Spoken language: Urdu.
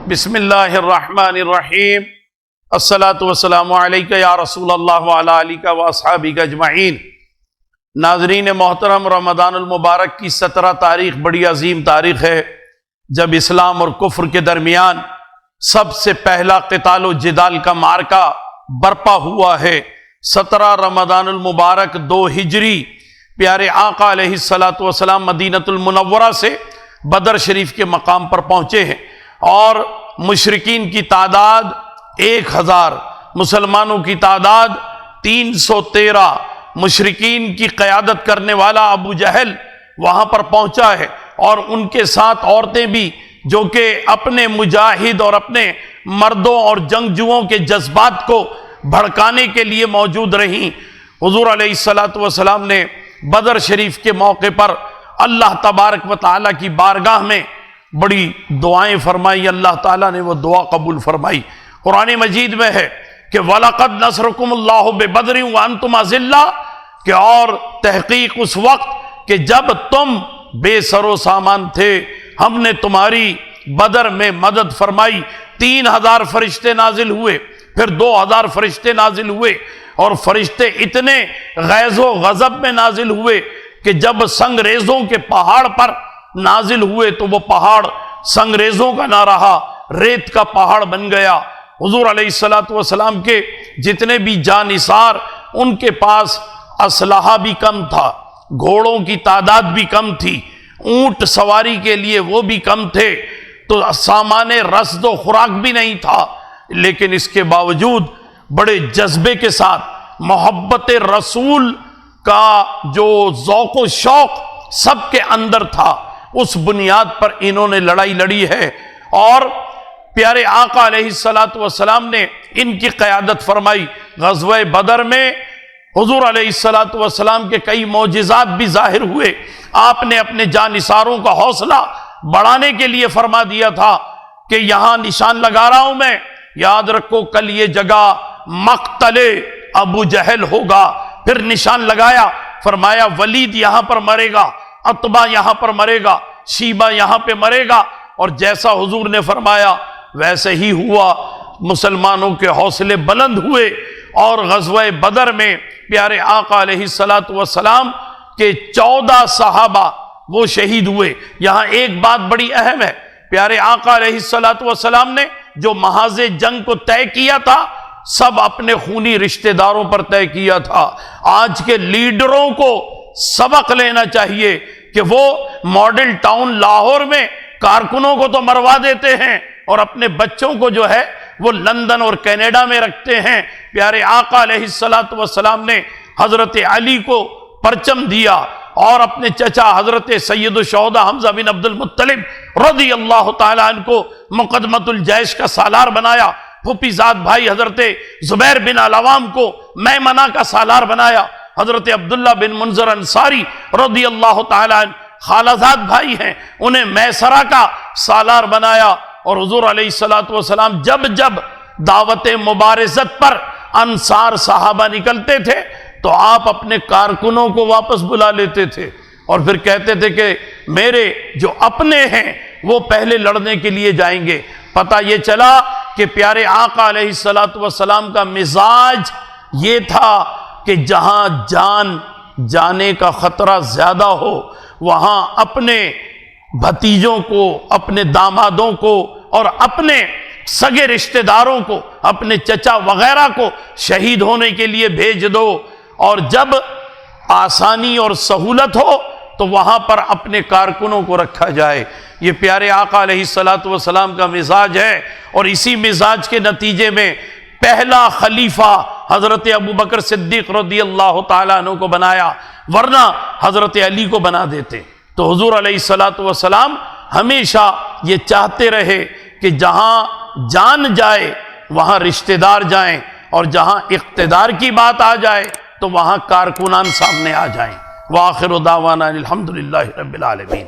بسم اللہ الرحمن الرحیم الصلاۃ والسلام علیک یا رسول اللہ وعلی آلک واصحابک اجمعین۔ ناظرین محترم، رمضان المبارک کی 17 تاریخ بڑی عظیم تاریخ ہے جب اسلام اور کفر کے درمیان سب سے پہلا قتال و جدال کا معرکہ برپا ہوا ہے۔ 17 رمضان المبارک 2 ہجری پیارے آقا علیہ الصلاۃ والسلام مدینۃ المنورہ سے بدر شریف کے مقام پر پہنچے ہیں اور مشرکین کی تعداد 1000، مسلمانوں کی تعداد 313۔ مشرکین کی قیادت کرنے والا ابو جہل وہاں پر پہنچا ہے اور ان کے ساتھ عورتیں بھی جو کہ اپنے مجاہد اور اپنے مردوں اور جنگجوؤں کے جذبات کو بھڑکانے کے لیے موجود رہیں۔ حضور علیہ الصلاۃ والسلام نے بدر شریف کے موقع پر اللہ تبارک و تعالیٰ کی بارگاہ میں بڑی دعائیں فرمائی، اللہ تعالیٰ نے وہ دعا قبول فرمائی۔ قرآن مجید میں ہے کہ وَلَقَدْ نَصْرَكُمُ اللَّهُ بِبَدْرٍ وَأَنْتُمْ أَذِلَّةٌ، کہ اور تحقیق اس وقت کہ جب تم بے سر و سامان تھے ہم نے تمہاری بدر میں مدد فرمائی۔ 3000 فرشتے نازل ہوئے، پھر 2000 فرشتے نازل ہوئے، اور فرشتے اتنے غیظ و غضب میں نازل ہوئے کہ جب سنگریزوں کے پہاڑ پر نازل ہوئے تو وہ پہاڑ سنگریزوں کا نہ رہا، ریت کا پہاڑ بن گیا۔ حضور علیہ الصلاۃ والسلام کے جتنے بھی جانثار، ان کے پاس اسلحہ بھی کم تھا، گھوڑوں کی تعداد بھی کم تھی، اونٹ سواری کے لیے وہ بھی کم تھے، تو سامان رسد و خوراک بھی نہیں تھا، لیکن اس کے باوجود بڑے جذبے کے ساتھ محبت رسول کا جو ذوق و شوق سب کے اندر تھا، اس بنیاد پر انہوں نے لڑائی لڑی ہے اور پیارے آقا علیہ الصلاۃ والسلام نے ان کی قیادت فرمائی۔ غزوہ بدر میں حضور علیہ الصلاۃ والسلام کے کئی معجزات بھی ظاہر ہوئے۔ آپ نے اپنے جانثاروں کا حوصلہ بڑھانے کے لیے فرما دیا تھا کہ یہاں نشان لگا رہا ہوں میں، یاد رکھو کل یہ جگہ مقتل ابو جہل ہوگا۔ پھر نشان لگایا، فرمایا ولید یہاں پر مرے گا، عتبہ یہاں پر مرے گا، شیبہ یہاں پہ مرے گا، اور جیسا حضور نے فرمایا ویسے ہی ہوا۔ مسلمانوں کے حوصلے بلند ہوئے اور غزوہ بدر میں پیارے آقا علیہ الصلاۃ والسلام کے 14 صحابہ وہ شہید ہوئے۔ یہاں ایک بات بڑی اہم ہے، پیارے آقا علیہ الصلاۃ والسلام نے جو محاذ جنگ کو طے کیا تھا سب اپنے خونی رشتہ داروں پر طے کیا تھا۔ آج کے لیڈروں کو سبق لینا چاہیے کہ وہ ماڈل ٹاؤن لاہور میں کارکنوں کو تو مروا دیتے ہیں اور اپنے بچوں کو جو ہے وہ لندن اور کینیڈا میں رکھتے ہیں۔ پیارے آقا علیہ الصلاۃ والسلام نے حضرت علی کو پرچم دیا اور اپنے چچا حضرت سید الشہداء حمزہ بن عبد المطلب رضی اللہ تعالیٰ عنہ کو مقدمۃ الجیش کا سالار بنایا۔ پھوپھی زاد بھائی حضرت زبیر بن العوام کو میمنہ کا سالار بنایا۔ حضرت عبداللہ بن منذر انصاری رضی اللہ تعالیٰ عنہ خالزاد بھائی ہیں، انہیں میسرہ کا سالار بنایا۔ اور حضور علیہ الصلاۃ والسلام جب جب دعوت مبارزت پر انصار صحابہ نکلتے تھے تو آپ اپنے کارکنوں کو واپس بلا لیتے تھے اور پھر کہتے تھے کہ میرے جو اپنے ہیں وہ پہلے لڑنے کے لیے جائیں گے۔ پتہ یہ چلا کہ پیارے آقا علیہ الصلاۃ والسلام کا مزاج یہ تھا کہ جہاں جان جانے کا خطرہ زیادہ ہو وہاں اپنے بھتیجوں کو، اپنے دامادوں کو اور اپنے سگے رشتہ داروں کو، اپنے چچا وغیرہ کو شہید ہونے کے لیے بھیج دو، اور جب آسانی اور سہولت ہو تو وہاں پر اپنے کارکنوں کو رکھا جائے۔ یہ پیارے آقا علیہ الصلاۃ والسلام کا مزاج ہے، اور اسی مزاج کے نتیجے میں پہلا خلیفہ حضرت ابوبکر صدیق رضی اللہ تعالیٰ عنہ کو بنایا، ورنہ حضرت علی کو بنا دیتے۔ تو حضور علیہ الصلاۃ والسلام ہمیشہ یہ چاہتے رہے کہ جہاں جان جائے وہاں رشتہ دار جائیں، اور جہاں اقتدار کی بات آ جائے تو وہاں کارکنان سامنے آ جائیں۔ وآخر دعوانا الحمدللہ رب العالمین۔